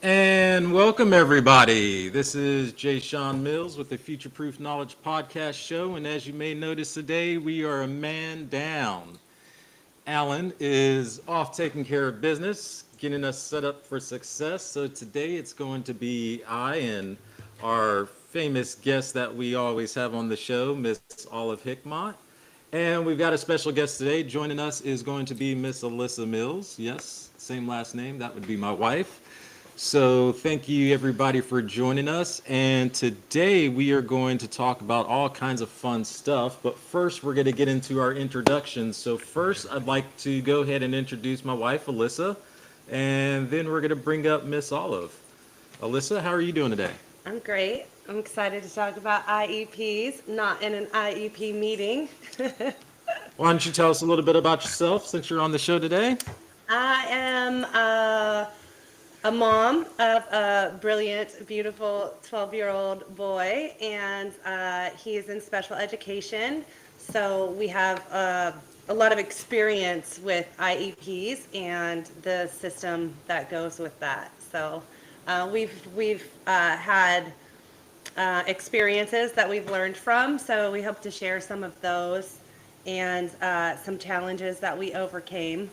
And welcome everybody. This is Jashon Mills with the Future Proof Knowledge Podcast Show. And as you may notice today, we are a man down. Alan is off taking care of business, getting us set up for success. So today it's going to be I and our famous guest that we always have on the show, Miss Olive Hickmont. And we've got a special guest today. Joining us is going to be Miss Alyssa Mills. Yes, same last name. That would be my wife. So thank you everybody for joining us. And today we are going to talk about all kinds of fun stuff. But first we're going to get into our introductions. So first I'd like to go ahead and introduce my wife, Alyssa. And then we're going to bring up Miss Olive. Alyssa, how are you doing today? I'm great. I'm excited to talk about IEPs, not in an IEP meeting. Why don't you tell us a little bit about yourself since you're on the show today? I am a mom of a brilliant, beautiful 12-year-old boy, and he is in special education. So we have a lot of experience with IEPs and the system that goes with that. So we've had experiences that we've learned from. So we hope to share some of those and some challenges that we overcame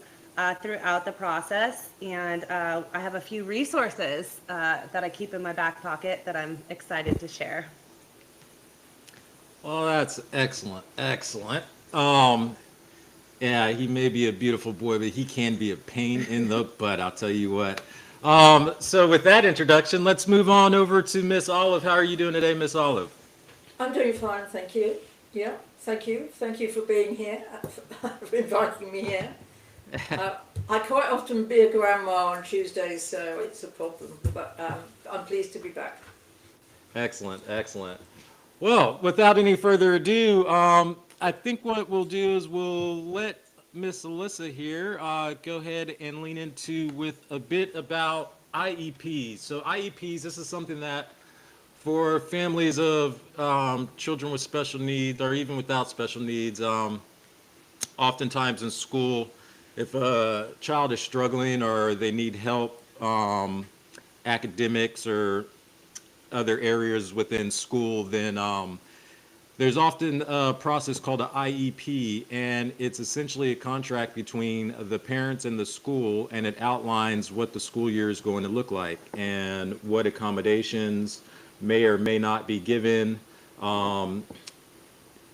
throughout the process. And I have a few resources that I keep in my back pocket that I'm excited to share. Well, that's excellent. Excellent. Yeah, he may be a beautiful boy, but he can be a pain in the butt, I'll tell you what. So with that introduction, let's move on over to Miss Olive. How are you doing today, Miss Olive? I'm doing fine, thank you. Yeah, thank you. Thank you for being here, for inviting me here. I quite often be a grandma on Tuesdays, so it's a problem, but I'm pleased to be back. Excellent, excellent. Well, without any further ado, I think what we'll do is we'll let Miss Alyssa here go ahead and lean into with a bit about IEPs. So IEPs, this is something that for families of children with special needs or even without special needs, oftentimes in school, if a child is struggling or they need help, academics or other areas within school, then there's often a process called an IEP, and it's essentially a contract between the parents and the school, and it outlines what the school year is going to look like and what accommodations may or may not be given.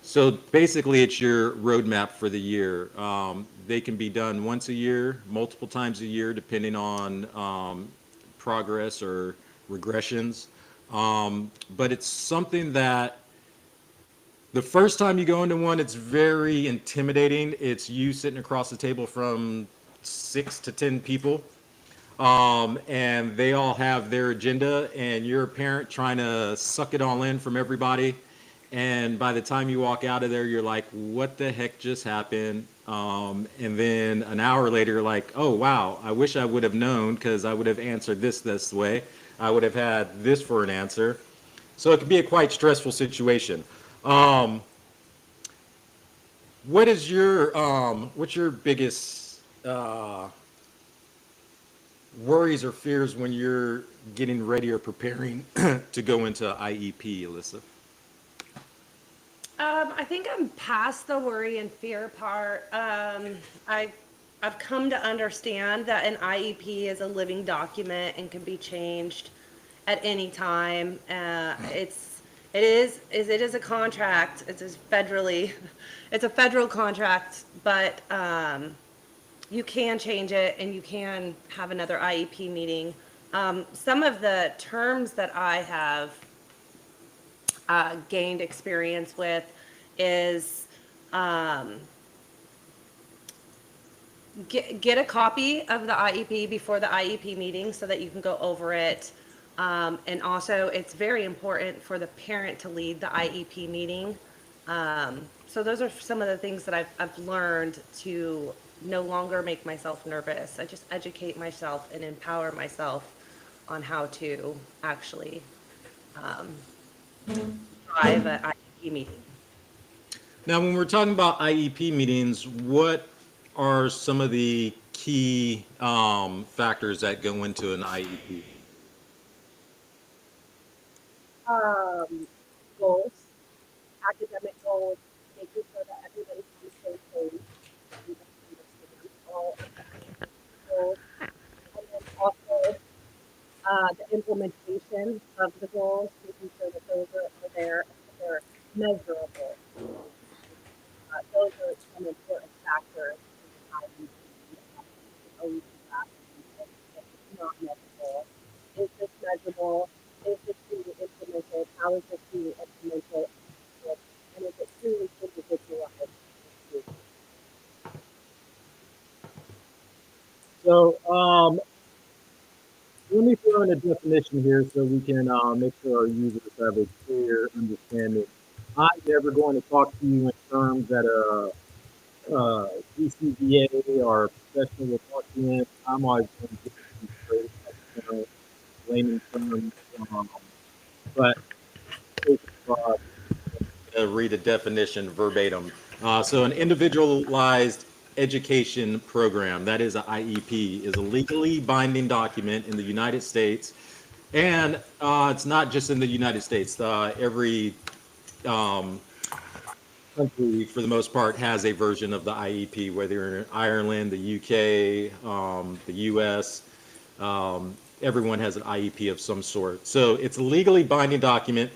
So basically, it's your roadmap for the year. They can be done once a year, multiple times a year, depending on progress or regressions. But it's something that the first time you go into one, it's very intimidating. It's you sitting across the table from 6 to 10 people, and they all have their agenda, and you're a parent trying to suck it all in from everybody. And by the time you walk out of there, you're like, what the heck just happened? And then an hour later, you're like, oh, wow, I wish I would have known because I would have answered this way. I would have had this for an answer. So it can be a quite stressful situation. What is your what's your biggest worries or fears when you're getting ready or preparing to go into IEP, Alyssa? I think I'm past the worry and fear part. I've come to understand that an IEP is a living document and can be changed at any time. It is a contract. It's a federal contract, but you can change it and you can have another IEP meeting. Some of the terms that I have gained experience with is get a copy of the IEP before the IEP meeting so that you can go over it. And also, it's very important for the parent to lead the IEP meeting. So those are some of the things that I've learned to no longer make myself nervous. I just educate myself and empower myself on how to actually drive an IEP meeting. Now, when we're talking about IEP meetings, what are some of the key factors that go into an IEP? goals, academic goals, making sure that everybody's on the same page, everybody understands all of the goals, and then also the implementation of the goals, making sure that those are there and that they're measurable. Those are some important factors in how you OEP classroom. If it's not measurable, is this measurable? Is this being implemented? How is this being implemented? And is it truly individualized? So let me throw in a definition here so we can make sure our users have a clear understanding. I'm never going to talk to you in terms that GCVA or professional will talk to you in. I'm always going to get you straight, layman terms. But Read a definition verbatim. So an individualized education program, that is an IEP, is a legally binding document in the United States. And it's not just in the United States. Every country, for the most part, has a version of the IEP, whether you're in Ireland, the UK, the US. Everyone has an IEP of some sort. So it's a legally binding document.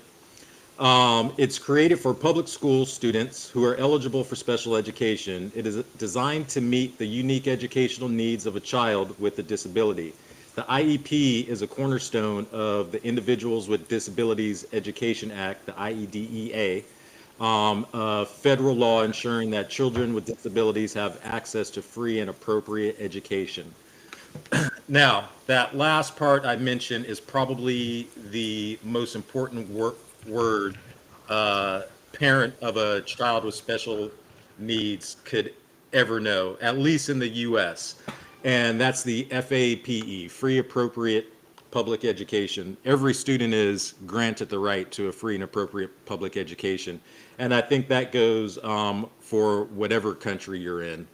It's created for public school students who are eligible for special education. It is designed to meet the unique educational needs of a child with a disability. The IEP is a cornerstone of the Individuals with Disabilities Education Act, the IEDEA, a federal law ensuring that children with disabilities have access to free and appropriate education. Now, that last part I mentioned is probably the most important word parent of a child with special needs could ever know, at least in the US. And that's the FAPE, free appropriate public education. Every student is granted the right to a free and appropriate public education. And I think that goes for whatever country you're in.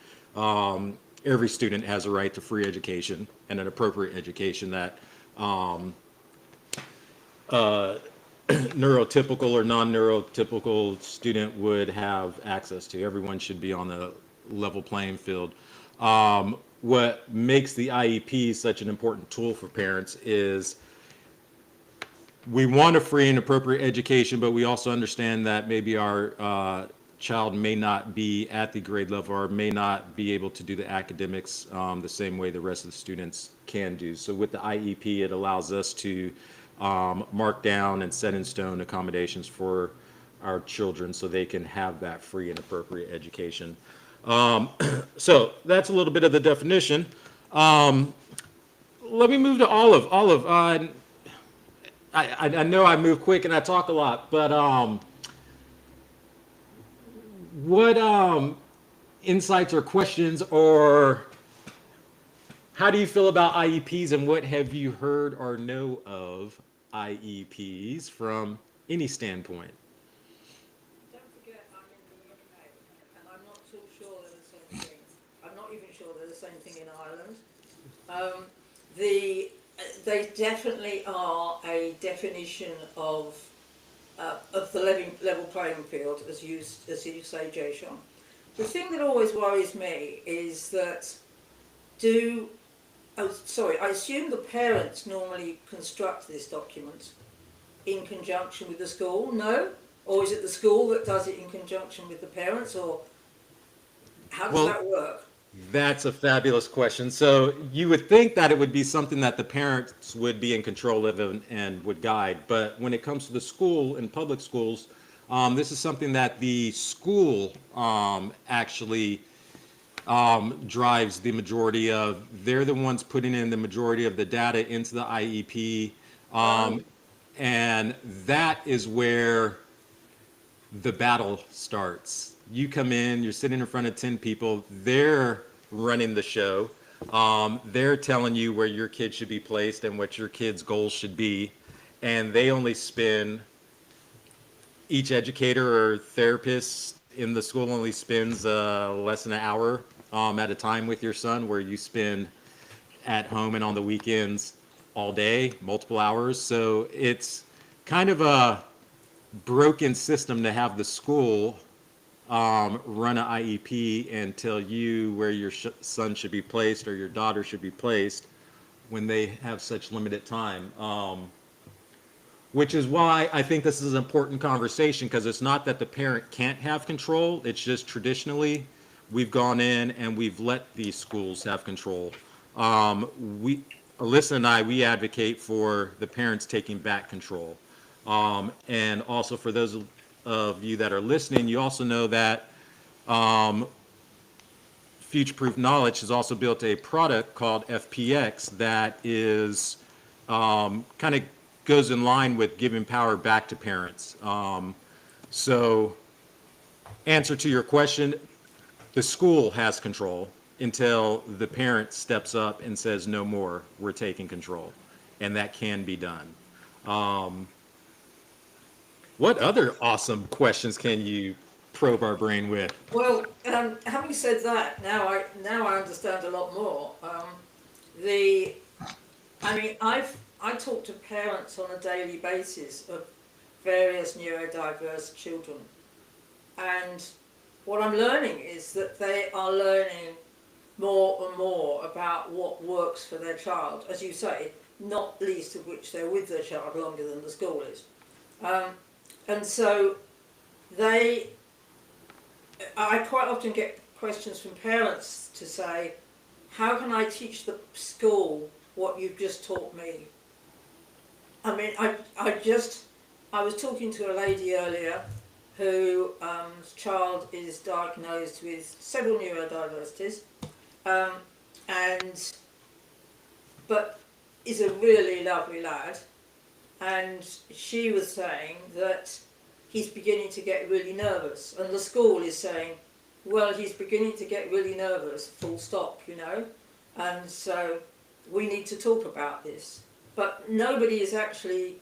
Every student has a right to free education and an appropriate education that neurotypical or non-neurotypical student would have access to. Everyone should be on the level playing field. What makes the IEP such an important tool for parents is we want a free and appropriate education, but we also understand that maybe our child may not be at the grade level or may not be able to do the academics the same way the rest of the students can do. So with the IEP, it allows us to mark down and set in stone accommodations for our children so they can have that free and appropriate education. So that's a little bit of the definition. Let me move to Olive. Olive, I know I move quick and I talk a lot, but what insights or questions, or how do you feel about IEPs, and what have you heard or know of IEPs from any standpoint? Don't forget, I'm in the UK, and I'm not so sure they're the same thing. I'm not even sure they're the same thing in Ireland. They definitely are a definition of the level playing field, as you say, Jashon. The thing that always worries me is that I assume the parents normally construct this document in conjunction with the school, no? Or is it the school that does it in conjunction with the parents, or how does that work? That's a fabulous question. So you would think that it would be something that the parents would be in control of and would guide. But when it comes to the school and public schools, this is something that the school actually drives the majority of. They're the ones putting in the majority of the data into the IEP. And that is where the battle starts. You come in, you're sitting in front of 10 people, they're running the show. They're telling you where your kid should be placed and what your kid's goals should be. And they only spend, each educator or therapist in the school only spends less than an hour at a time with your son, where you spend at home and on the weekends all day, multiple hours. So it's kind of a broken system to have the school run an IEP and tell you where your son should be placed or your daughter should be placed when they have such limited time. Which is why I think this is an important conversation, because it's not that the parent can't have control. It's just traditionally we've gone in and we've let these schools have control. Alyssa and I, we advocate for the parents taking back control. And also for those of you that are listening, you also know that Future Proof Knowledge has also built a product called FPX that is kind of goes in line with giving power back to parents. So answer to your question, the school has control until the parent steps up and says, no more, we're taking control. And that can be done. What other awesome questions can you probe our brain with? Well, having said that, now I understand a lot more. I talk to parents on a daily basis of various neurodiverse children, and what I'm learning is that they are learning more and more about what works for their child, as you say, not least of which they're with their child longer than the school is. And so I quite often get questions from parents to say, how can I teach the school what you've just taught me? I mean, I was talking to a lady earlier whose child is diagnosed with several neurodiversities, but is a really lovely lad, and she was saying that he's beginning to get really nervous, and the school is saying, well, he's beginning to get really nervous, full stop, you know, and so we need to talk about this. But nobody is actually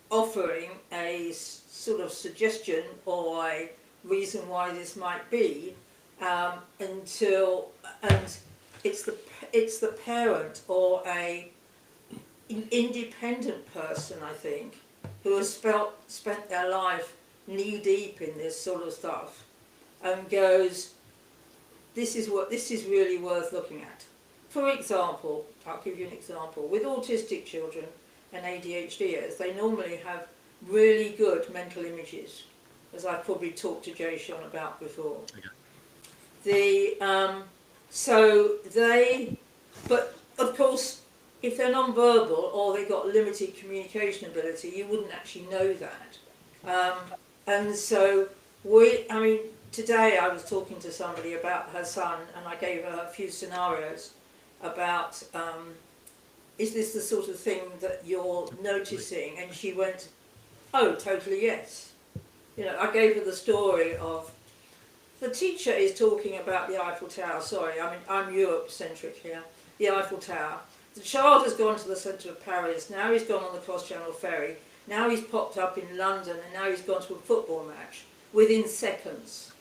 offering a sort of suggestion or a reason why this might be, and it's the parent or a independent person, I think, who has spent their life knee deep in this sort of stuff, and goes, this is really worth looking at. For example, I'll give you an example. With autistic children and ADHDers, they normally have really good mental images, as I've probably talked to Jashon about before. But of course, if they're non-verbal or they've got limited communication ability, you wouldn't actually know that. And so today I was talking to somebody about her son, and I gave her a few scenarios about, is this the sort of thing that you're noticing? And she went, oh, totally yes. You know, I gave her the story of, the teacher is talking about the Eiffel Tower, sorry, I mean, I'm Europe-centric here, the Eiffel Tower. The child has gone to the centre of Paris, now he's gone on the cross-channel ferry, now he's popped up in London, and now he's gone to a football match within seconds.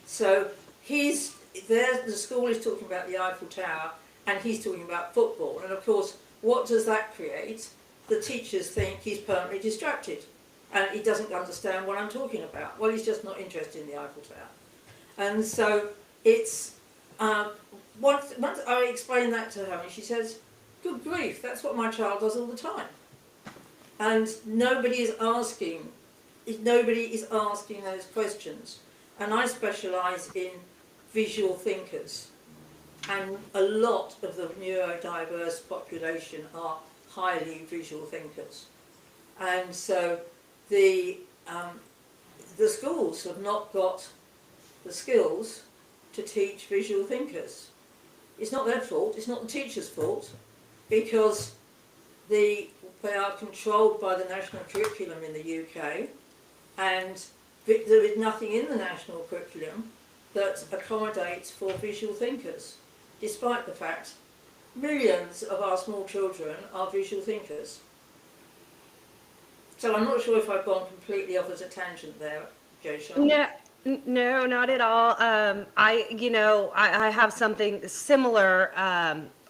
So the school is talking about the Eiffel Tower, and he's talking about football. And of course, what does that create? The teachers think he's permanently distracted, and he doesn't understand what I'm talking about. Well, he's just not interested in the Eiffel Tower. And so it's, once I explained that to her, and she says, good grief, that's what my child does all the time. And nobody is asking those questions. And I specialise in visual thinkers. And a lot of the neurodiverse population are highly visual thinkers. And so the schools have not got the skills to teach visual thinkers. It's not their fault, it's not the teacher's fault, because they are controlled by the national curriculum in the UK, and there is nothing in the national curriculum that accommodates for visual thinkers, despite the fact millions of our small children are visual thinkers. So I'm not sure if I've gone completely off at a tangent there, Jashon. No, not at all. I have something similar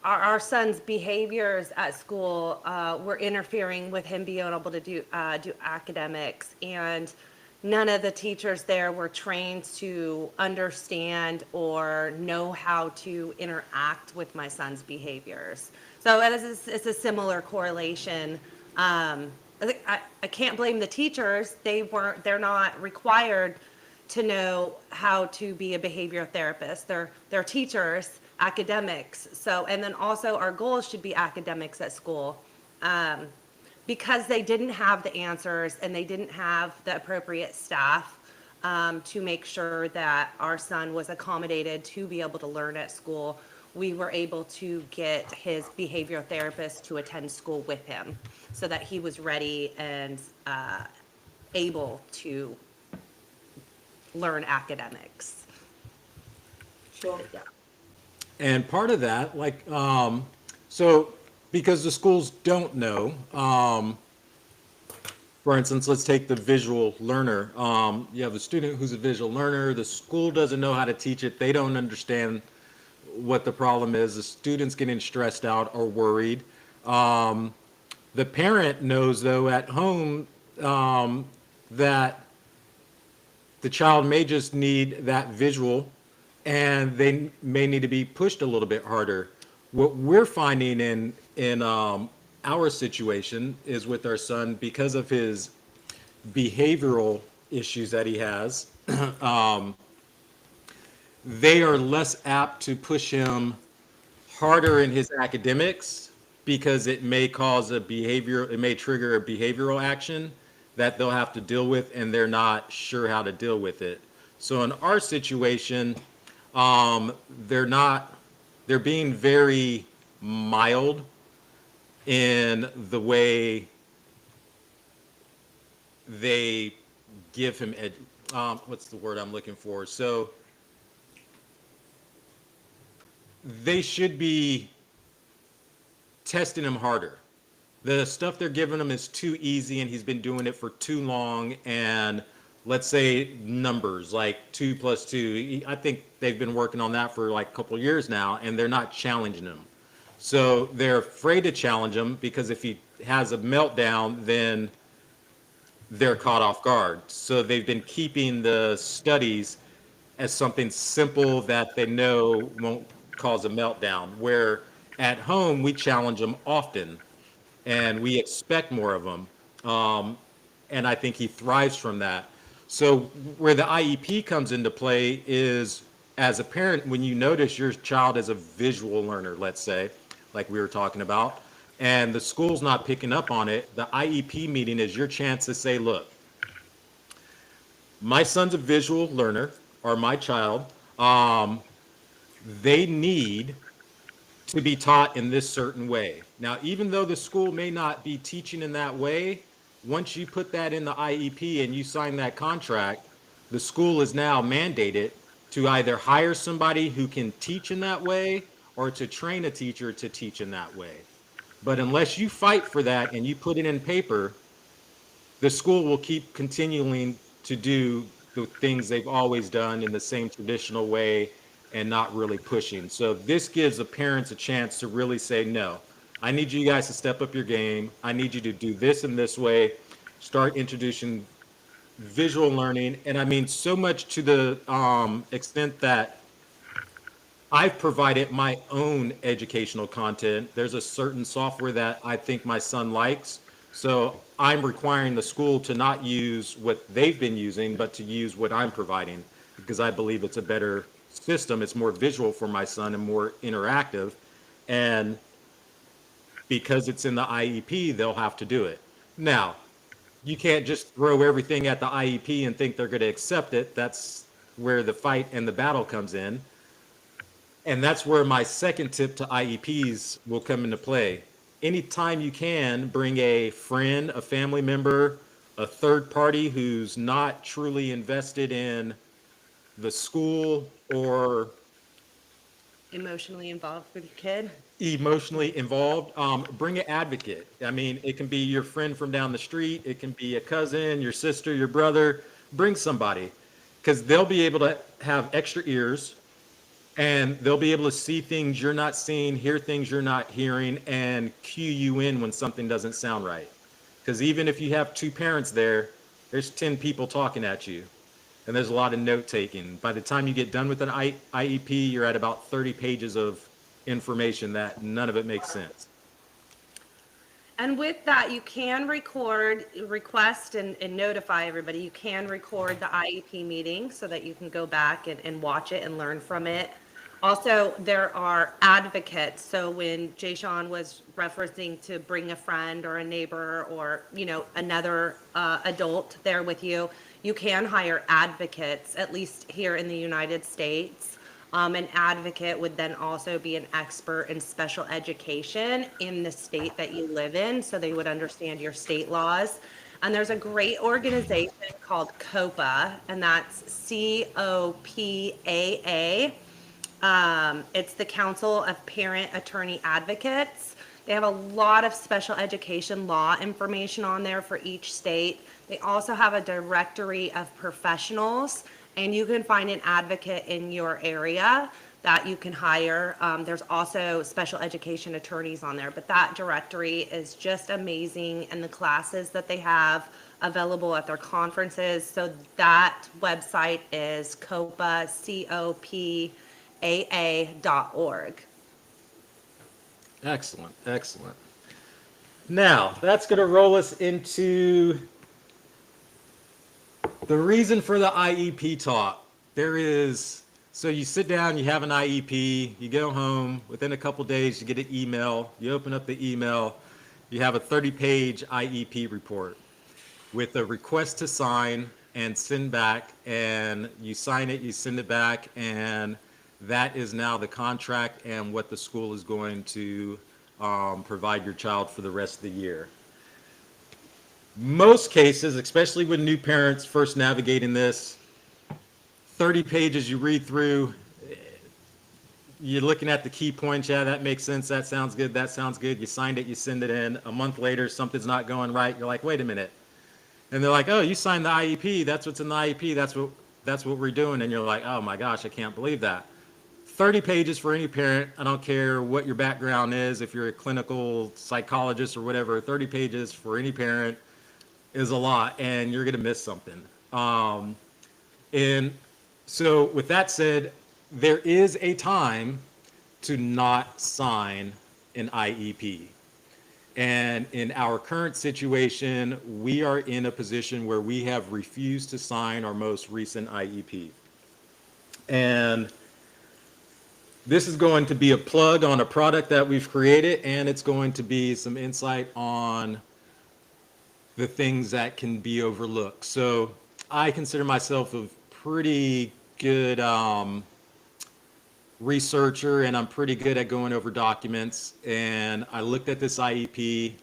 our son's behaviors at school were interfering with him being able to do academics, and none of the teachers there were trained to understand or know how to interact with my son's behaviors. So it's a similar correlation. I can't blame the teachers. They're not required to know how to be a behavioral therapist. They're teachers, academics. So, and then also our goals should be academics at school. Because they didn't have the answers and they didn't have the appropriate staff to make sure that our son was accommodated to be able to learn at school, we were able to get his behavioral therapist to attend school with him so that he was ready and able to learn academics. Sure. And part of that, like, so because the schools don't know, for instance, let's take the visual learner. You have a student who's a visual learner. The school doesn't know how to teach it. They don't understand what the problem is. The student's getting stressed out or worried. The parent knows, though, at home that the child may just need that visual and they may need to be pushed a little bit harder. What we're finding in our situation is with our son, because of his behavioral issues that he has, they are less apt to push him harder in his academics because it may trigger a behavioral action that they'll have to deal with, and they're not sure how to deal with it. So in our situation, they're being very mild in the way they give him what's the word I'm looking for? So they should be testing him harder. The stuff they're giving him is too easy and he's been doing it for too long. And let's say numbers like 2 + 2. I think they've been working on that for like a couple of years now, and they're not challenging him. So they're afraid to challenge him because if he has a meltdown, then they're caught off guard. So they've been keeping the studies as something simple that they know won't cause a meltdown, where at home we challenge them often and we expect more of them. And I think he thrives from that. So where the IEP comes into play is, as a parent, when you notice your child is a visual learner, let's say, like we were talking about, and the school's not picking up on it, the IEP meeting is your chance to say, look, my son's a visual learner, or my child, they need to be taught in this certain way. Now, even though the school may not be teaching in that way, once you put that in the IEP and you sign that contract, the school is now mandated to either hire somebody who can teach in that way or to train a teacher to teach in that way. But unless you fight for that and you put it in paper, the school will keep continuing to do the things they've always done in the same traditional way and not really pushing. So this gives the parents a chance to really say, no, I need you guys to step up your game. I need you to do this in this way, start introducing visual learning. And I mean, so much to the extent that I've provided my own educational content. There's a certain software that I think my son likes. So I'm requiring the school to not use what they've been using, but to use what I'm providing, because I believe it's a better system. It's more visual for my son and more interactive. And because it's in the IEP, they'll have to do it. Now, you can't just throw everything at the IEP and think they're going to accept it. That's where the fight and the battle comes in. And that's where my second tip to IEPs will come into play. Anytime you can, bring a friend, a family member, a third party who's not truly invested in the school or Emotionally involved with your kid. emotionally involved, bring an advocate. I mean, it can be your friend from down the street. It can be a cousin, your sister, your brother. Bring somebody, because they'll be able to have extra ears. And they'll be able to see things you're not seeing, hear things you're not hearing, and cue you in when something doesn't sound right. Because even if you have two parents there, there's 10 people talking at you, and there's a lot of note taking. By the time you get done with an IEP, you're at about 30 pages of information that none of it makes sense. And with that, you can request and notify everybody. You can record the IEP meeting so that you can go back and watch it and learn from it. Also, there are advocates. So when Jashon was referencing to bring a friend or a neighbor or, another adult there with you, you can hire advocates, at least here in the United States. An advocate would then also be an expert in special education in the state that you live in, so they would understand your state laws. And there's a great organization called COPA, and that's COPAA. It's the Council of Parent Attorney Advocates. They have a lot of special education law information on there for each state. They also have a directory of professionals, and you can find an advocate in your area that you can hire. There's also special education attorneys on there, but that directory is just amazing, and the classes that they have available at their conferences. So that website is COPA, COPAA.org. Excellent, excellent. Now, that's going to roll us into the reason for the IEP talk. So you sit down, you have an IEP, you go home, within a couple days you get an email, you open up the email, you have a 30-page IEP report with a request to sign and send back, and you sign it, you send it back, and that is now the contract and what the school is going to provide your child for the rest of the year. Most cases, especially with new parents first navigating this, 30 pages you read through, you're looking at the key points. Yeah, that makes sense. That sounds good. That sounds good. You signed it. You send it in. A month later, something's not going right. You're like, wait a minute. And they're like, oh, you signed the IEP. That's what's in the IEP. That's what we're doing. And you're like, oh my gosh, I can't believe that. 30 pages for any parent. I don't care what your background is. If you're a clinical psychologist or whatever, 30 pages for any parent is a lot, and you're going to miss something. And so with that said, there is a time to not sign an IEP. And in our current situation, we are in a position where we have refused to sign our most recent IEP. And this is going to be a plug on a product that we've created, and it's going to be some insight on the things that can be overlooked. So I consider myself a pretty good researcher, and I'm pretty good at going over documents. And I looked at this IEP,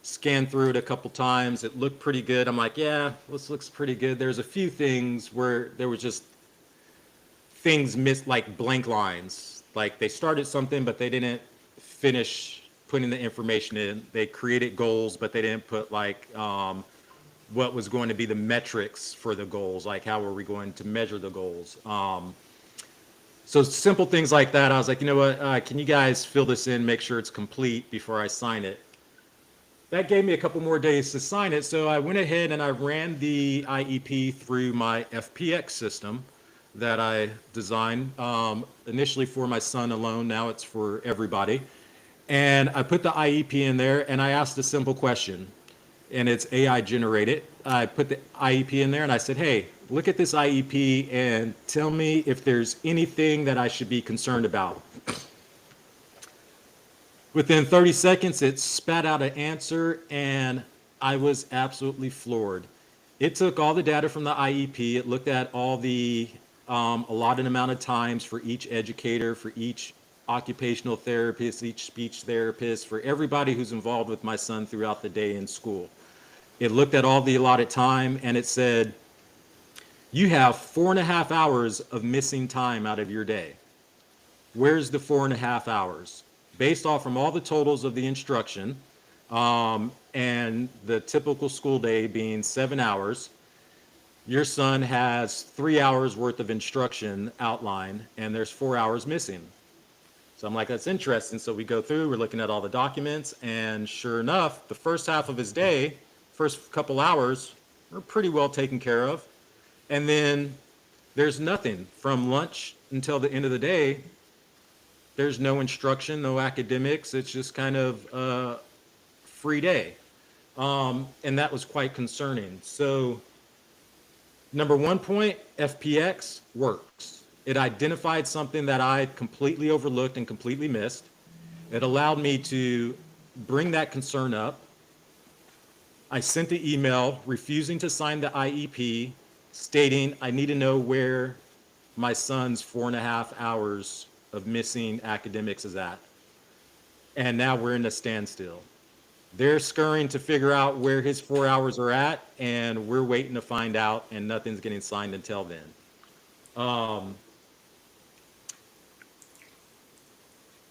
scanned through it a couple times. It looked pretty good. I'm like, yeah, this looks pretty good. There's a few things where there was just things missed, like blank lines. Like they started something, but they didn't finish putting the information in. They created goals, but they didn't put like what was going to be the metrics for the goals, like how are we going to measure the goals. So simple things like that. I was like, you know what, can you guys fill this in, make sure it's complete before I sign it? That gave me a couple more days to sign it, so I went ahead and I ran the IEP through my FPX system that I designed initially for my son alone. Now it's for everybody. And I put the IEP in there, and I asked a simple question, and it's AI generated. I put the IEP in there, and I said, hey, look at this IEP and tell me if there's anything that I should be concerned about. Within 30 seconds, it spat out an answer, and I was absolutely floored. It took all the data from the IEP. It looked at all the allotted amount of times for each educator, for each occupational therapist, each speech therapist, for everybody who's involved with my son throughout the day in school. It looked at all the allotted time, and it said, you have 4.5 hours of missing time out of your day. Where's the 4.5 hours? Based off from all the totals of the instruction, and the typical school day being 7 hours, your son has 3 hours worth of instruction outlined and there's 4 hours missing. So I'm like, that's interesting. So we go through, we're looking at all the documents, and sure enough, the first half of his day, first couple hours, are pretty well taken care of. And then there's nothing from lunch until the end of the day. There's no instruction, no academics. It's just kind of a free day. And that was quite concerning. So number one point, FPX works. It identified something that I completely overlooked and completely missed. It allowed me to bring that concern up. I sent the email refusing to sign the IEP, stating I need to know where my son's 4.5 hours of missing academics is at. And now we're in a standstill. They're scurrying to figure out where his 4 hours are at, and we're waiting to find out, and nothing's getting signed until then.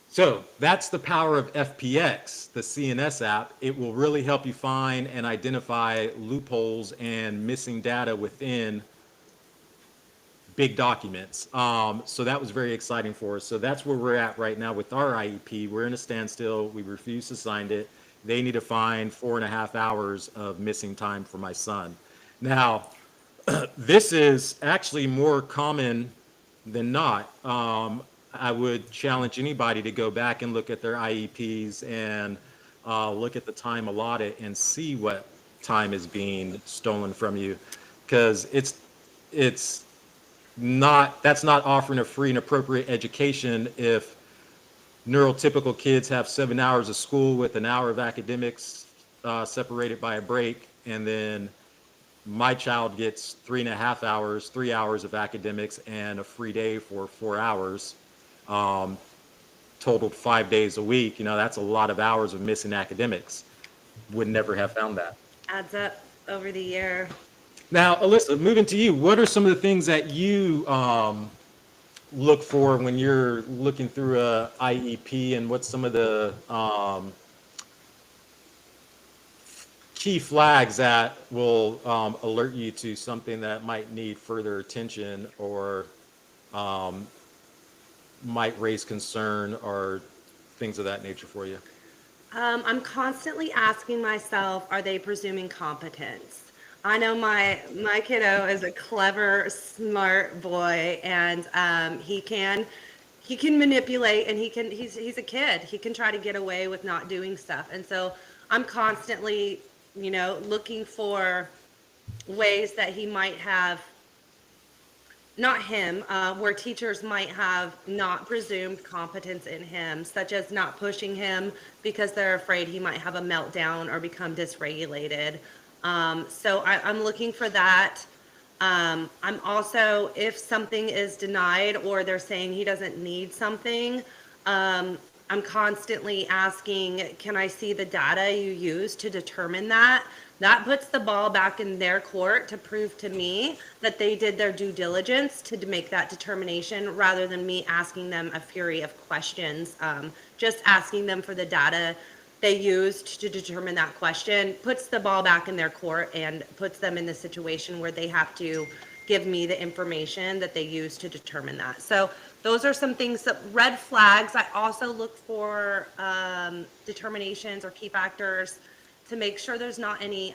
So that's the power of FPX, the CNS app. It will really help you find and identify loopholes and missing data within big documents. So that was very exciting for us. So that's where we're at right now with our IEP. We're in a standstill. We refuse to sign it. They need to find 4.5 hours of missing time for my son. Now, this is actually more common than not. I would challenge anybody to go back and look at their IEPs and look at the time allotted and see what time is being stolen from you, because that's not offering a free and appropriate education if neurotypical kids have 7 hours of school with an hour of academics separated by a break, and then my child gets 3.5 hours, 3 hours of academics and a free day for 4 hours, totaled 5 days a week. That's a lot of hours of missing academics. Would never have found that. Adds up over the year. Now, Alyssa, moving to you, what are some of the things that you look for when you're looking through a IEP, and what's some of the key flags that will alert you to something that might need further attention, or might raise concern, or things of that nature for you? I'm constantly asking myself, are they presuming competence? I know my kiddo is a clever, smart boy, and he can manipulate, and he's a kid. He can try to get away with not doing stuff. And so I'm constantly, looking for ways that he might have, not him, where teachers might have not presumed competence in him, such as not pushing him because they're afraid he might have a meltdown or become dysregulated. So I'm looking for that. I'm also, if something is denied or they're saying he doesn't need something, I'm constantly asking, can I see the data you use to determine that? That puts the ball back in their court to prove to me that they did their due diligence to make that determination, rather than me asking them a fury of questions. Just asking them for the data they used to determine that question puts the ball back in their court and puts them in the situation where they have to give me the information that they used to determine that. So those are some things that red flags. I also look for determinations or key factors to make sure there's not any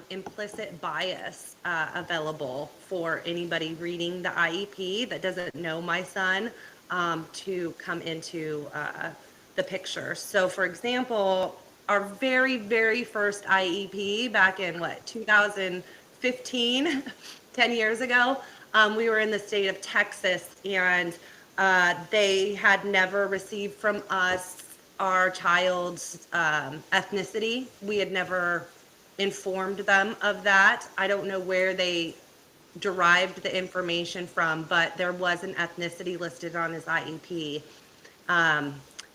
implicit bias available for anybody reading the IEP that doesn't know my son to come into the picture. So for example, our very, very first IEP back in 2015, 10 years ago, we were in the state of Texas, and they had never received from us our child's ethnicity. We had never informed them of that. I don't know where they derived the information from, but there was an ethnicity listed on his IEP.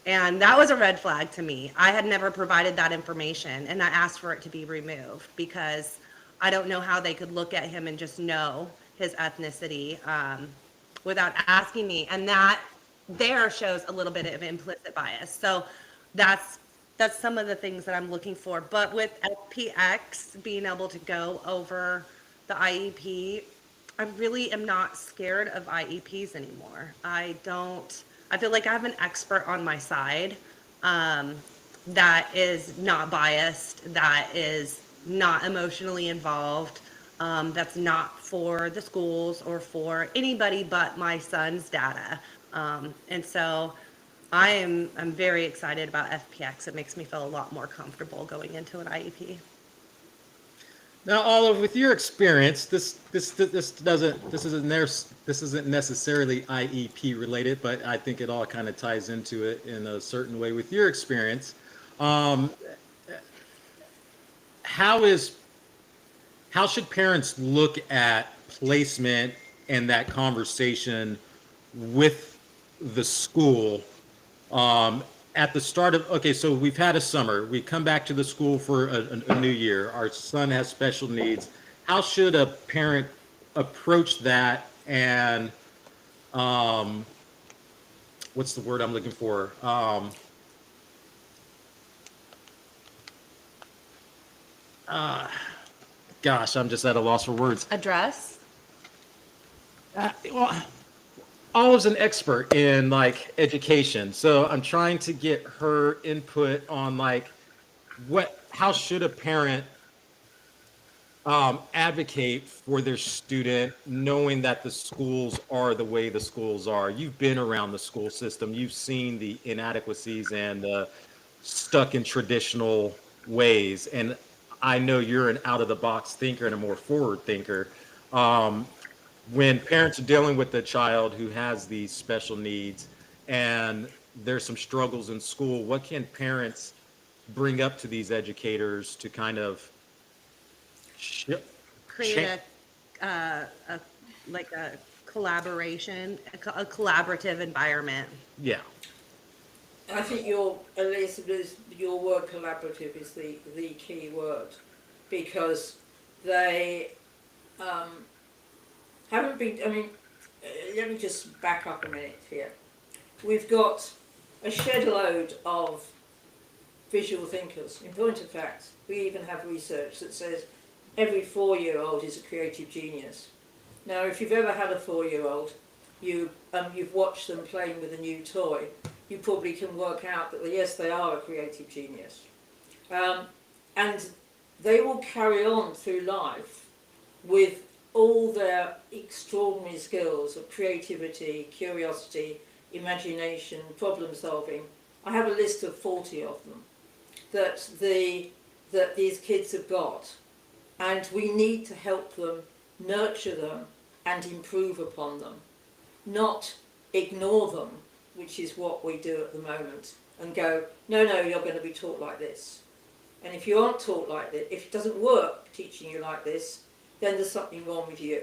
And that was a red flag to me. I had never provided that information, and I asked for it to be removed because I don't know how they could look at him and just know his ethnicity without asking me. And that there shows a little bit of implicit bias. So that's some of the things that I'm looking for. But with FPX being able to go over the IEP I really am not scared of IEPs anymore. I feel like I have an expert on my side that is not biased, that is not emotionally involved, that's not for the schools or for anybody but my son's data. And so I'm very excited about FPX. It makes me feel a lot more comfortable going into an IEP. Now, Olive, with your experience, this isn't necessarily IEP related, but I think it all kind of ties into it in a certain way. With your experience, um, how is how should parents look at placement and that conversation with the school um, at the start of, okay, so we've had a summer, we come back to the school for a new year, our son has special needs. How should a parent approach that? And what's the word I'm looking for? Gosh, I'm just at a loss for words. Address? Well, Olive's an expert in like education, so I'm trying to get her input on like how should a parent advocate for their student, knowing that the schools are the way the schools are. You've been around the school system, you've seen the inadequacies and stuck in traditional ways, and I know you're an out of the box thinker and a more forward thinker. When parents are dealing with a child who has these special needs and there's some struggles in school, what can parents bring up to these educators to kind of Create a like a collaboration, a collaborative environment. Yeah. I think Alyssa, your word collaborative is the key word, because they haven't been, let me just back up a minute here. We've got a shed load of visual thinkers. In point of fact, we even have research that says every 4-year-old is a creative genius. Now, if you've ever had a 4-year-old, you've watched them playing with a new toy, you probably can work out that, yes, they are a creative genius. And they will carry on through life with all their extraordinary skills of creativity, curiosity, imagination, problem solving. I have a list of 40 of them that these kids have got, and we need to help them, nurture them, and improve upon them, not ignore them, which is what we do at the moment, and go, no, you're going to be taught like this. And if you aren't taught like this, if it doesn't work teaching you like this, then there's something wrong with you.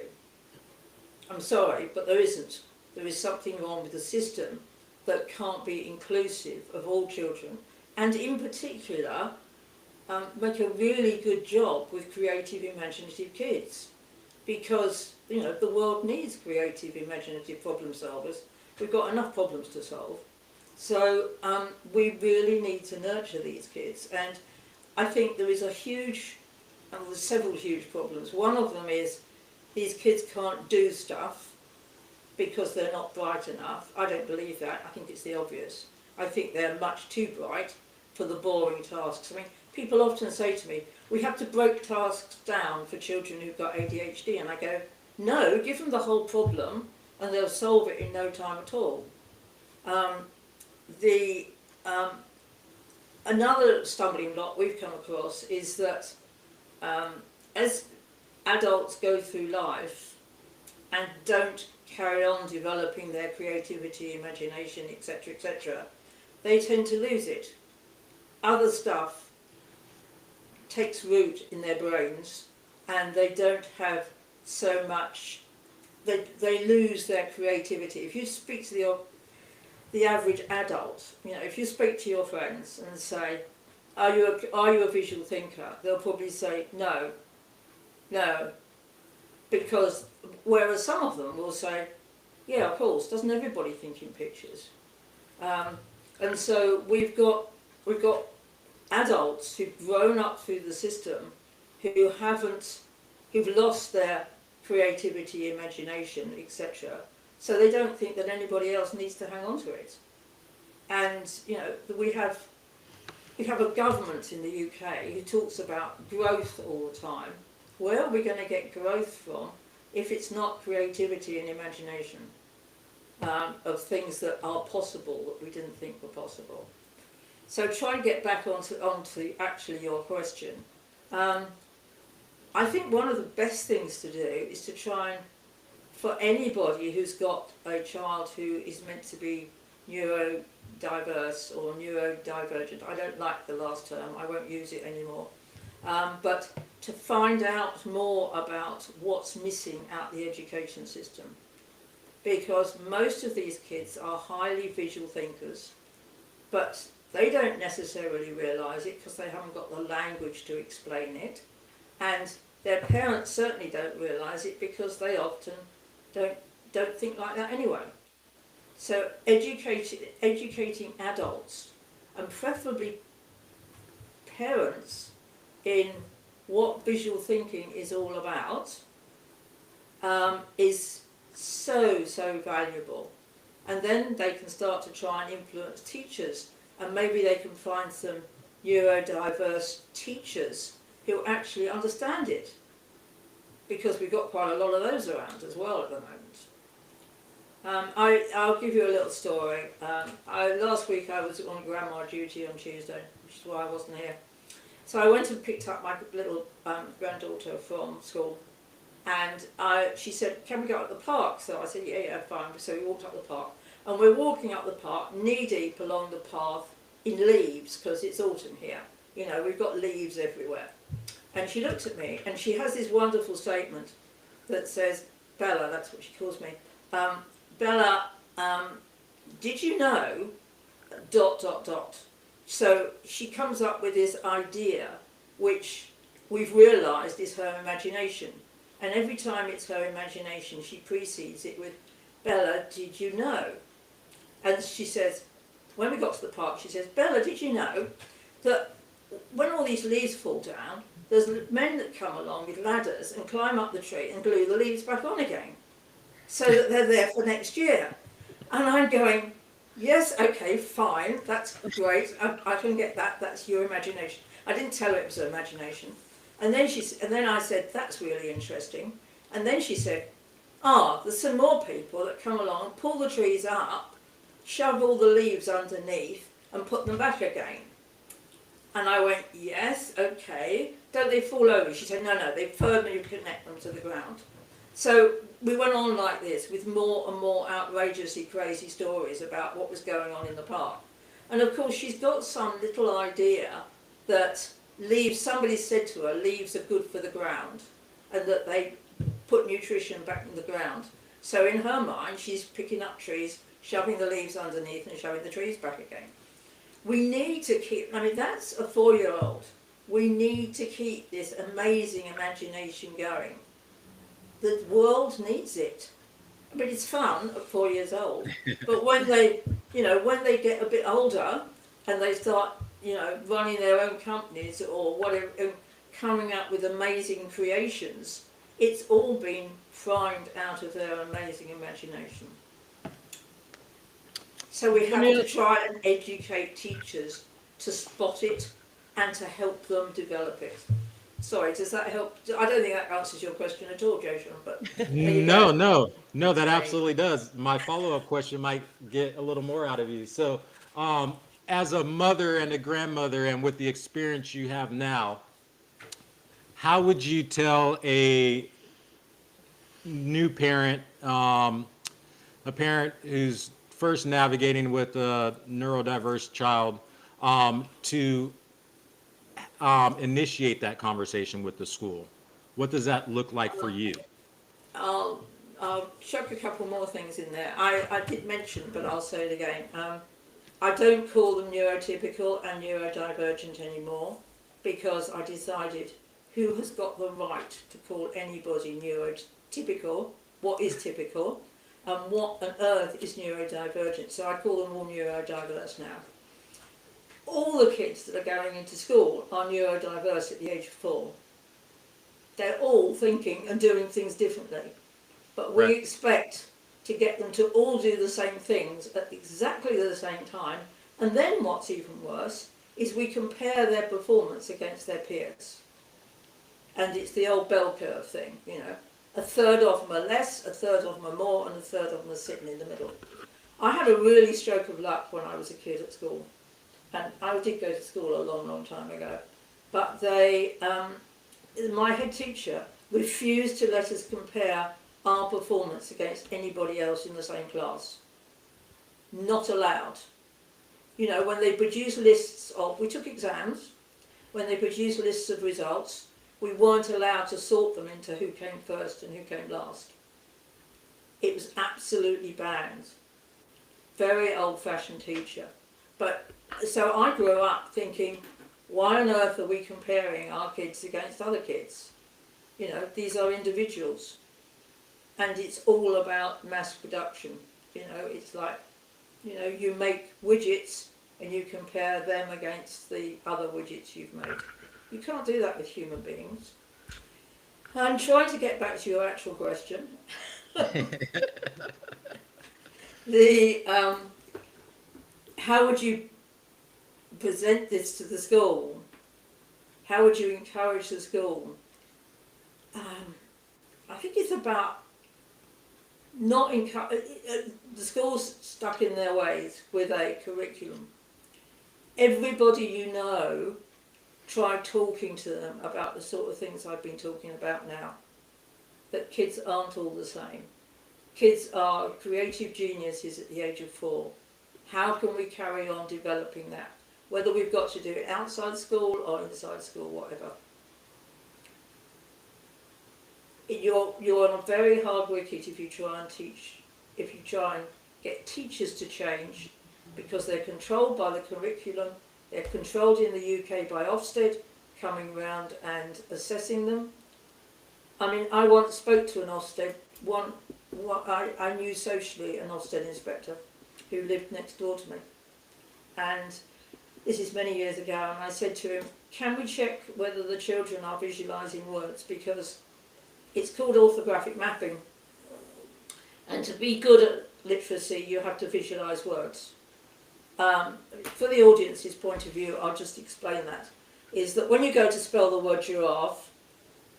I'm sorry, but there isn't. There is something wrong with the system that can't be inclusive of all children, and in particular, make a really good job with creative, imaginative kids. Because, the world needs creative, imaginative problem solvers. We've got enough problems to solve. So we really need to nurture these kids. And I think there is there's several huge problems. One of them is these kids can't do stuff because they're not bright enough. I don't believe that. I think it's the obvious. I think they're much too bright for the boring tasks. People often say to me, we have to break tasks down for children who've got ADHD. And I go, no, give them the whole problem and they'll solve it in no time at all. Another stumbling block we've come across is that as adults go through life and don't carry on developing their creativity, imagination, etc., they tend to lose it. Other stuff takes root in their brains and they don't have so much, they lose their creativity. If you speak to the average adult, if you speak to your friends and say, are you a visual thinker? They'll probably say, no. Because, whereas some of them will say, yeah, of course, doesn't everybody think in pictures? And so we've got adults who've grown up through the system who've lost their creativity, imagination, etc. So they don't think that anybody else needs to hang on to it. And you know, we have a government in the UK who talks about growth all the time. Where are we going to get growth from if it's not creativity and imagination of things that are possible that we didn't think were possible? So try to get back onto actually your question. I think one of the best things to do is to try and, for anybody who's got a child who is meant to be neurodiverse or neurodivergent, I don't like the last term, I won't use it anymore, but to find out more about what's missing out the education system. Because most of these kids are highly visual thinkers, but they don't necessarily realise it because they haven't got the language to explain it, and their parents certainly don't realise it because they often don't think like that anyway. So educating adults, and preferably parents, in what visual thinking is all about is so valuable. And then they can start to try and influence teachers, and maybe they can find some neurodiverse teachers who actually understand it, because we've got quite a lot of those around as well at the moment. I'll give you a little story. Last week I was on grandma duty on Tuesday, which is why I wasn't here. So I went and picked up my little granddaughter from school, and she said, "Can we go up the park?" So I said, yeah, fine. So we walked up the park, and we're walking up the park knee deep along the path in leaves, because it's autumn here. You know, we've got leaves everywhere. And she looked at me, and she has this wonderful statement that says, "Bella," that's what she calls me, "Bella, did you know ... So she comes up with this idea, which we've realised is her imagination. And every time it's her imagination, she precedes it with, "Bella, did you know?" And she says, when we got to the park, she says, "Bella, did you know that when all these leaves fall down, there's men that come along with ladders and climb up the tree and glue the leaves back on again, so that they're there for next year?" And I'm going, yes, okay, fine, that's great, I can get that, that's your imagination. I didn't tell her it was her imagination. And then I said, "That's really interesting." And then she said, "There's some more people that come along, pull the trees up, shove all the leaves underneath and put them back again." And I went, "Yes, okay. Don't they fall over?" She said, no, they firmly connect them to the ground." So we went on like this with more and more outrageously crazy stories about what was going on in the park. And of course she's got some little idea that leaves, somebody said to her, leaves are good for the ground, and that they put nutrition back in the ground. So in her mind, she's picking up trees, shoving the leaves underneath and shoving the trees back again. We need to keep, I mean, that's a 4-year-old. We need to keep this amazing imagination going. The world needs it. I mean, it's fun at 4 years old, but when they get a bit older and they start, running their own companies or whatever, and coming up with amazing creations, it's all been primed out of their amazing imagination. So we have to try and educate teachers to spot it and to help them develop it. Sorry, does that help? I don't think that answers your question at all, Jashon, but No, that absolutely does. My follow-up question might get a little more out of you. So, as a mother and a grandmother, and with the experience you have now, how would you tell a new parent, a parent who's first navigating with a neurodiverse child, to initiate that conversation with the school? What does that look like for you? I'll chuck a couple more things in there. I did mention, but I'll say it again. I don't call them neurotypical and neurodivergent anymore, because I decided who has got the right to call anybody neurotypical, what is typical, and what on earth is neurodivergent. So I call them all neurodiverse now. All the kids that are going into school are neurodiverse at the age of 4. They're all thinking and doing things differently. But we Right. expect to get them to all do the same things at exactly the same time. And then what's even worse is we compare their performance against their peers. And it's the old bell curve thing, you know. A third of them are less, a third of them are more, and a third of them are sitting in the middle. I had a really stroke of luck when I was a kid at school. And I did go to school a long, long time ago. But my head teacher refused to let us compare our performance against anybody else in the same class. Not allowed. You know, when they produce lists of, we took exams, when they produced lists of results, we weren't allowed to sort them into who came first and who came last. It was absolutely banned. Very old-fashioned teacher. But so I grew up thinking, why on earth are we comparing our kids against other kids? You know, these are individuals. And it's all about mass production. You know, it's like, you know, you make widgets and you compare them against the other widgets you've made. You can't do that with human beings. I'm trying to get back to your actual question. How would you present this to the school? How would you encourage the school? I think it's about not the school's stuck in their ways with a curriculum. Everybody you know, try talking to them about the sort of things I've been talking about now. That kids aren't all the same. Kids are creative geniuses at the age of 4. How can we carry on developing that? Whether we've got to do it outside school or inside school, whatever. You're on a very hard wicket if you try and get teachers to change, because they're controlled by the curriculum. They're controlled in the UK by Ofsted, coming round and assessing them. I mean, I once spoke to an Ofsted, I knew socially an Ofsted inspector who lived next door to me. And this is many years ago, and I said to him, can we check whether the children are visualising words? Because it's called orthographic mapping. And to be good at literacy, you have to visualise words. For the audience's point of view, I'll just explain that. Is that when you go to spell the word giraffe,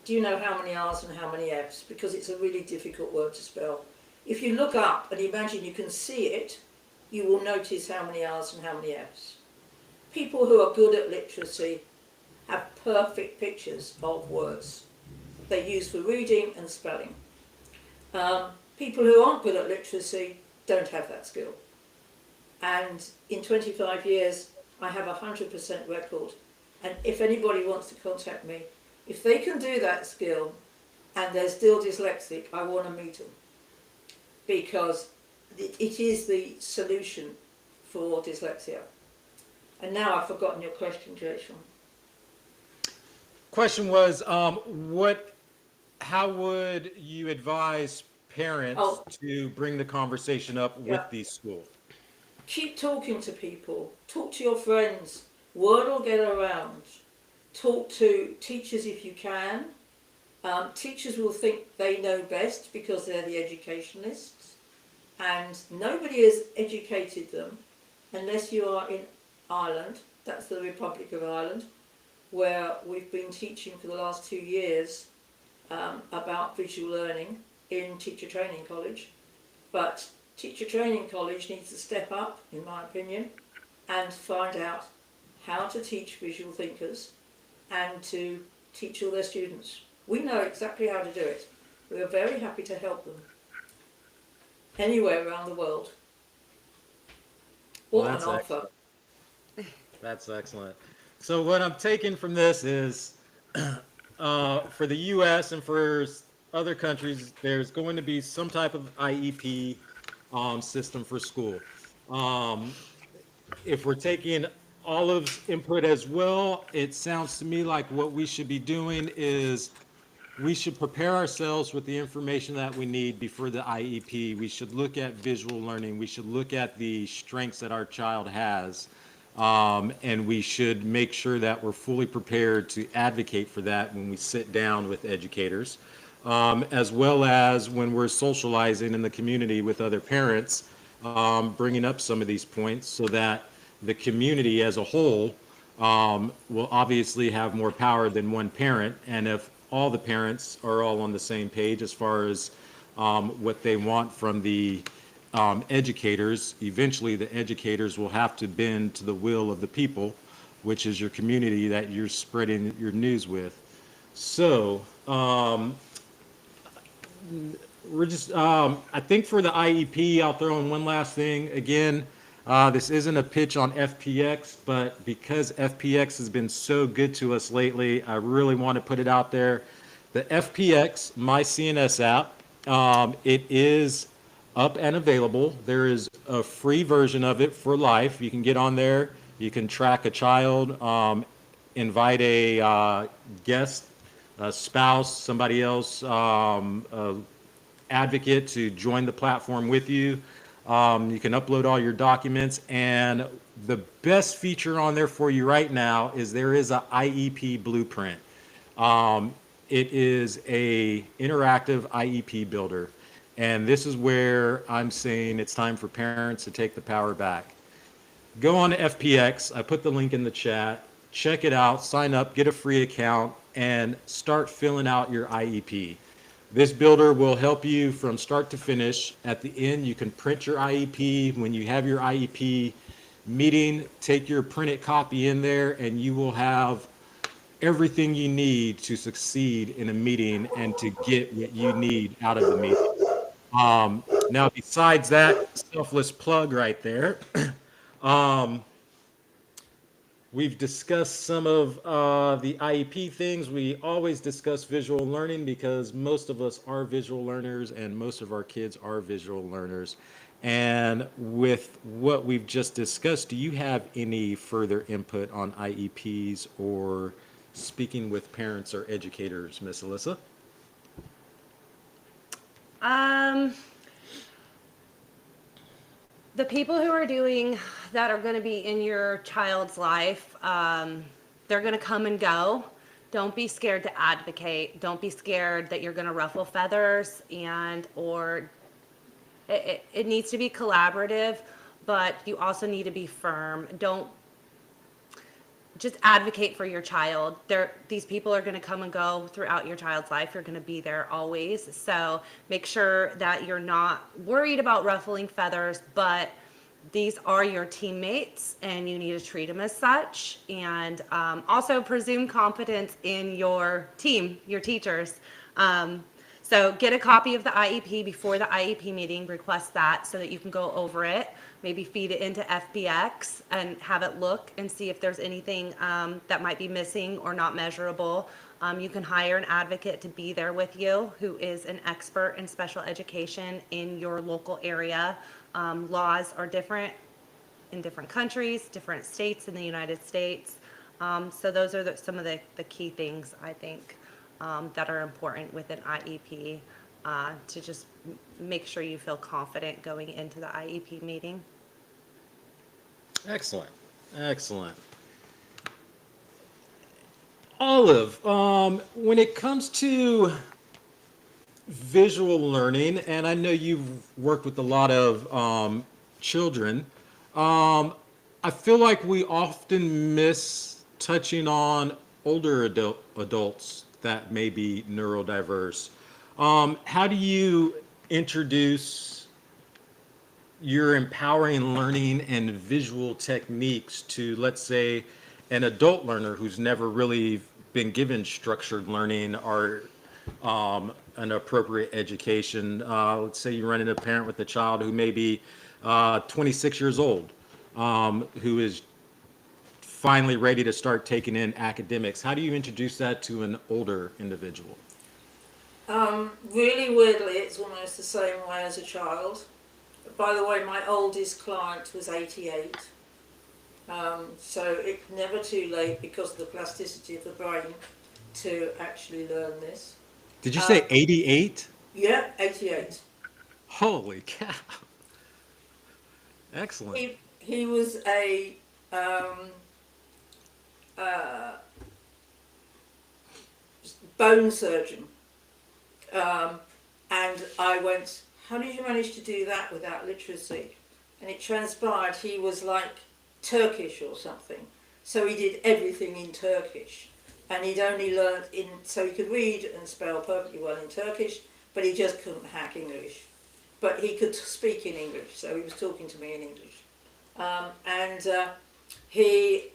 do you know how many R's and how many F's? Because it's a really difficult word to spell. If you look up and imagine you can see it, you will notice how many R's and how many F's. People who are good at literacy have perfect pictures of words they use for reading and spelling. People who aren't good at literacy don't have that skill. And in 25 years, I have a 100% record. And if anybody wants to contact me, if they can do that skill and they're still dyslexic, I want to meet them. Because it is the solution for dyslexia. And now I've forgotten your question, Jashon. Question was, how would you advise parents to bring the conversation up with these schools? Keep talking to people. Talk to your friends. Word will get around. Talk to teachers if you can. Teachers will think they know best because they're the educationalists. And nobody has educated them unless you are in Ireland. That's the Republic of Ireland, where we've been teaching for the last 2 years about visual learning in Teacher Training College. But Teacher Training College needs to step up, in my opinion, and find out how to teach visual thinkers and to teach all their students. We know exactly how to do it. We are very happy to help them anywhere around the world. What an offer. That's excellent. So what I'm taking from this is for the U.S. and for other countries, there's going to be some type of IEP system for school. If we're taking Olive's input as well, it sounds to me like what we should be doing is we should prepare ourselves with the information that we need before the IEP. We should look at visual learning. We should look at the strengths that our child has. And we should make sure that we're fully prepared to advocate for that when we sit down with educators, as well as when we're socializing in the community with other parents, bringing up some of these points so that the community as a whole will obviously have more power than one parent. And if all the parents are all on the same page as far as what they want from the educators, eventually the educators will have to bend to the will of the people, which is your community that you're spreading your news with. So we're just, I think for the IEP, I'll throw in one last thing. Again, this isn't a pitch on FPX, but because FPX has been so good to us lately, I really want to put it out there. The FPX My CNS app, it is up and available. There is a free version of it for life. You can get on there. You can track a child, invite a guest, a spouse, somebody else, advocate to join the platform with you. You can upload all your documents, and the best feature on there for you right now is there is a IEP blueprint. It is a interactive IEP builder, and this is where I'm saying it's time for parents to take the power back. Go on to FPX. I put the link in the chat. Check it out, sign up, get a free account, and start filling out your IEP. This builder will help you from start to finish. At the end, you can print your IEP. When you have your IEP meeting, take your printed copy in there, and you will have everything you need to succeed in a meeting and to get what you need out of the meeting. Now, besides that selfless plug right there, we've discussed some of the IEP things. We always discuss visual learning because most of us are visual learners and most of our kids are visual learners. And with what we've just discussed, do you have any further input on IEPs or speaking with parents or educators, Miss Alyssa? The people who are doing that are going to be in your child's life, they're going to come and go. Don't be scared to advocate. Don't be scared that you're going to ruffle feathers or it needs to be collaborative, but you also need to be firm. Don't just advocate for your child. These people are going to come and go throughout your child's life. You're going to be there always. So make sure that you're not worried about ruffling feathers, but these are your teammates and you need to treat them as such. And also presume competence in your team, your teachers. So get a copy of the IEP before the IEP meeting, request that so that you can go over it. Maybe feed it into FBX and have it look and see if there's anything that might be missing or not measurable. You can hire an advocate to be there with you who is an expert in special education in your local area. Laws are different in different countries, different states in the United States. So those are some of the key things I think that are important with an IEP to just make sure you feel confident going into the IEP meeting. Excellent. Excellent. Olive, when it comes to visual learning, and I know you've worked with a lot of children, I feel like we often miss touching on older adults that may be neurodiverse. How do you introduce your empowering learning and visual techniques to, let's say, an adult learner who's never really been given structured learning or an appropriate education? Let's say you run into a parent with a child who may be 26 years old, who is finally ready to start taking in academics. How do you introduce that to an older individual? Really weirdly, it's almost the same way as a child. By the way, my oldest client was 88. So it's never too late because of the plasticity of the brain to actually learn this. Did you say 88? Yeah, 88. Holy cow. Excellent. He was a bone surgeon. And I went, how did you manage to do that without literacy? And it transpired he was like Turkish or something. So he did everything in Turkish. And he'd only learned so he could read and spell perfectly well in Turkish, but he just couldn't hack English. But he could speak in English, so he was talking to me in English. He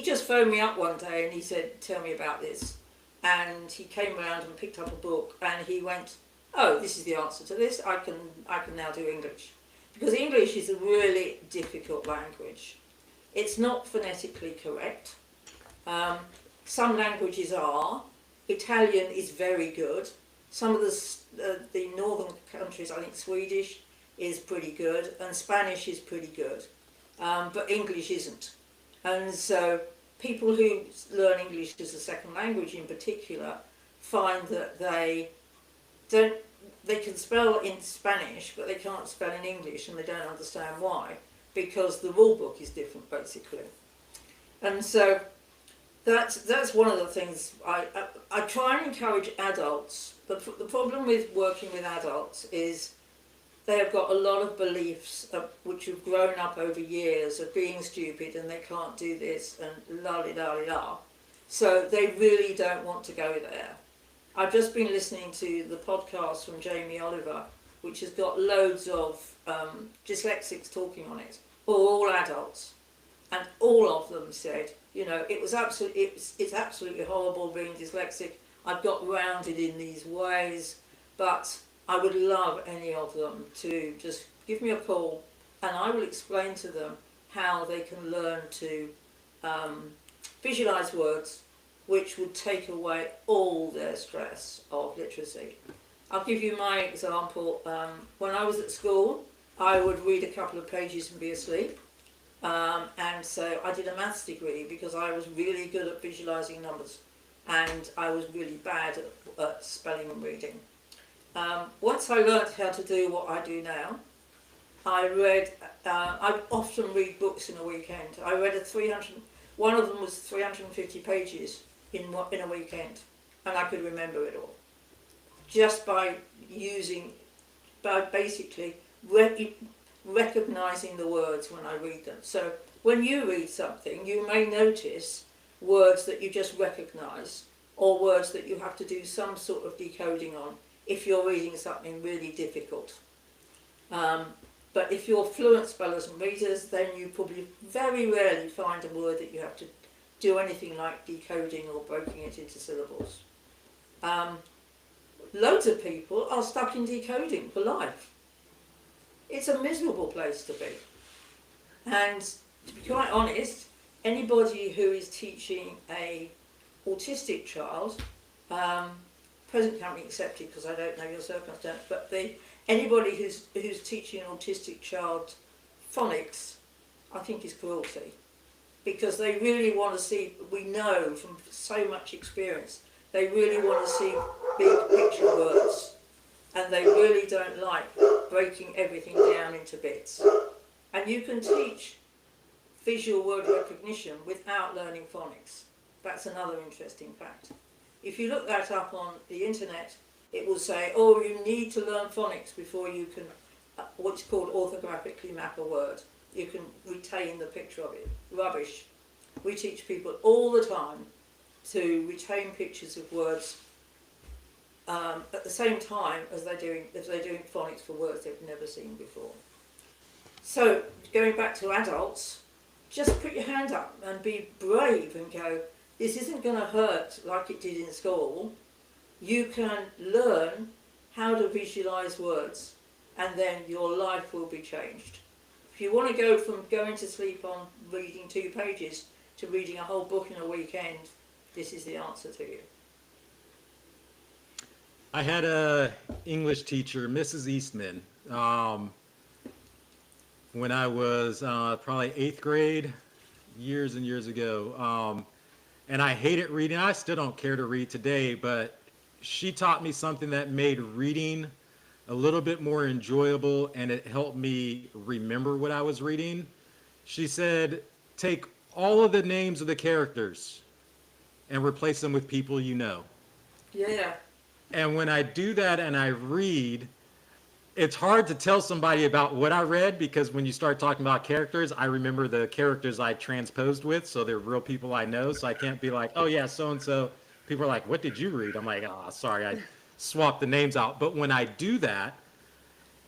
just phoned me up one day and he said, tell me about this. And he came around and picked up a book and he went, oh, this is the answer to this. I can now do English. Because English is a really difficult language. It's not phonetically correct. Some languages are. Italian is very good. Some of the northern countries, I think Swedish is pretty good, and Spanish is pretty good, but English isn't. And so people who learn English as a second language in particular find that they can spell in Spanish, but they can't spell in English, and they don't understand why, because the rule book is different, basically. And so that's one of the things I try and encourage adults. But the problem with working with adults is they have got a lot of beliefs which have grown up over years of being stupid and they can't do this and la-di-da-di-da. So they really don't want to go there. I've just been listening to the podcast from Jamie Oliver, which has got loads of dyslexics talking on it, all adults. And all of them said, you know, it's absolutely horrible being dyslexic. I've got rounded in these ways, but I would love any of them to just give me a call and I will explain to them how they can learn to visualize words, which would take away all their stress of literacy. I'll give you my example. When I was at school, I would read a couple of pages and be asleep. And so I did a maths degree because I was really good at visualizing numbers and I was really bad at spelling and reading. Once I learned how to do what I do now, I often read books in a weekend. I read one of them was 350 pages in a weekend, and I could remember it all. Just by basically recognizing the words when I read them. So when you read something, you may notice words that you just recognize, or words that you have to do some sort of decoding on if you're reading something really difficult. But if you're fluent spellers and readers, then you probably very rarely find a word that you have to do anything like decoding or breaking it into syllables. Loads of people are stuck in decoding for life. It's a miserable place to be. And to be quite honest, anybody who is teaching a autistic child, present can't be accepted because I don't know your circumstance, but anybody who's teaching an autistic child phonics, I think is cruelty. Because they really want to see, we know from so much experience, they really want to see big picture words. And they really don't like breaking everything down into bits. And you can teach visual word recognition without learning phonics. That's another interesting fact. If you look that up on the internet, it will say, oh, you need to learn phonics before you can, what's called orthographically map a word. You can retain the picture of it. Rubbish. We teach people all the time to retain pictures of words at the same time as they're doing phonics for words they've never seen before. So going back to adults, just put your hand up and be brave and go, this isn't going to hurt like it did in school. You can learn how to visualize words and then your life will be changed. If you want to go from going to sleep on reading 2 pages to reading a whole book in a weekend, this is the answer to you. I had a English teacher, Mrs. Eastman, when I was probably 8th grade, years and years ago. And I hated reading. I still don't care to read today, but she taught me something that made reading a little bit more enjoyable, and it helped me remember what I was reading. She said, take all of the names of the characters and replace them with people you know. Yeah. And when I do that and I read, it's hard to tell somebody about what I read because when you start talking about characters, I remember the characters I transposed with. So they're real people I know. So I can't be like, oh, yeah, so and so. People are like, what did you read? I'm like, oh, sorry, I swapped the names out. But when I do that,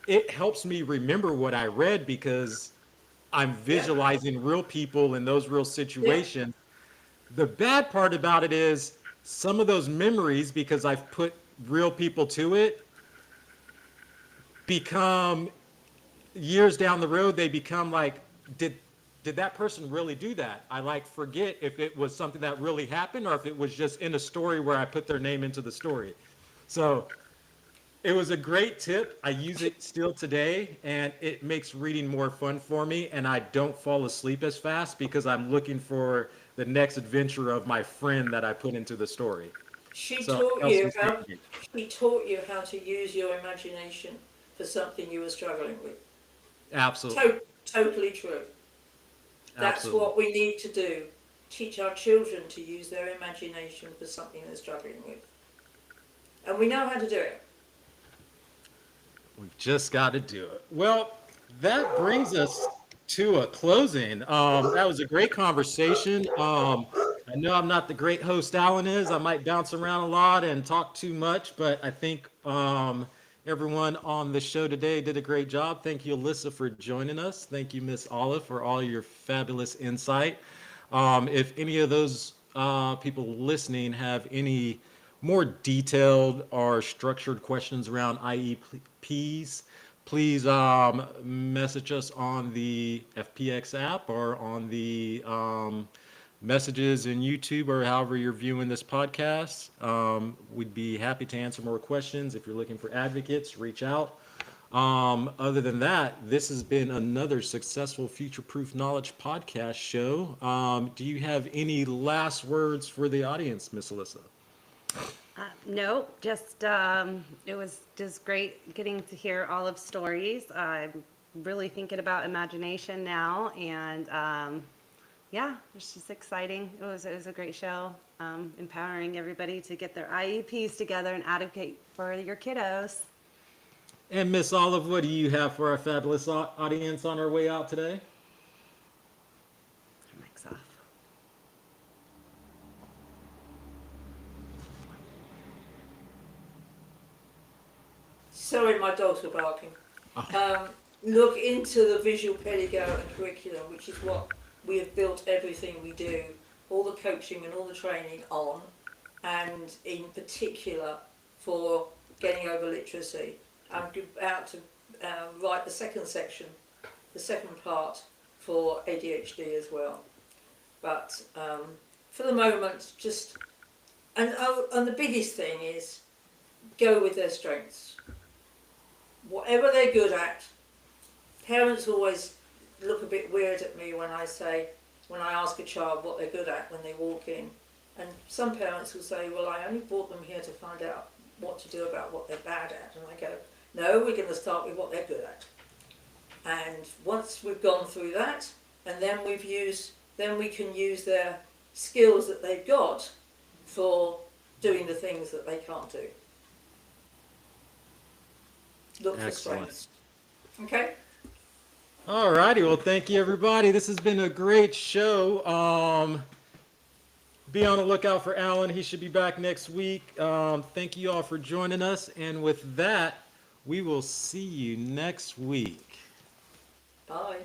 it helps me remember what I read because I'm visualizing real people in those real situations. The bad part about it is some of those memories, because I've put real people to it, become years down the road, they become like, did that person really do that? I like forget if it was something that really happened or if it was just in a story where I put their name into the story. So it was a great tip. I use it still today, and it makes reading more fun for me, and I don't fall asleep as fast because I'm looking for the next adventure of my friend that I put into the story. She So it taught helps you me stay how. engaged. She taught you how to use your imagination for something you were struggling with. Absolutely. Totally true. That's Absolutely. what we need to do. Teach our children to use their imagination for something they're struggling with. And we know how to do it. We've just got to do it. Well, that brings us to a closing. That was a great conversation. I know I'm not the great host Alan is. I might bounce around a lot and talk too much, but I think everyone on the show today did a great job. Thank you, Alyssa, for joining us. Thank you, Miss Olive, for all your fabulous insight. If any of those people listening have any more detailed or structured questions around IEPs, please message us on the FPX app or on the messages in YouTube or however you're viewing this podcast. We'd be happy to answer more questions. If you're looking for advocates, reach out. Other than that, this has been another successful Future Proof Knowledge podcast show. Do you have any last words for the audience, Miss Alyssa? No, just it was just great getting to hear Olive's stories. I'm really thinking about imagination now, and yeah, it's just exciting. It was a great show, empowering everybody to get their IEPs together and advocate for your kiddos. And Miss Olive, what do you have for our fabulous audience on our way out today? Mic's off. Sorry, my dogs were barking. Look into the visual pedagogy and curriculum, which is what we have built everything we do, all the coaching and all the training on, and in particular for getting over literacy. I'm about to write the second section, the second part for ADHD as well. But for the moment, just, and the biggest thing is go with their strengths. Whatever they're good at. Parents always look a bit weird at me when I ask a child what they're good at when they walk in. And some parents will say, well, I only brought them here to find out what to do about what they're bad at. And I go, no, we're going to start with what they're good at. And once we've gone through that, and then we can use their skills that they've got for doing the things that they can't do. Look for strengths. Okay? All righty. Well, thank you, everybody. This has been a great show. Be on the lookout for Alan. He should be back next week. Thank you all for joining us. And with that, we will see you next week. Bye.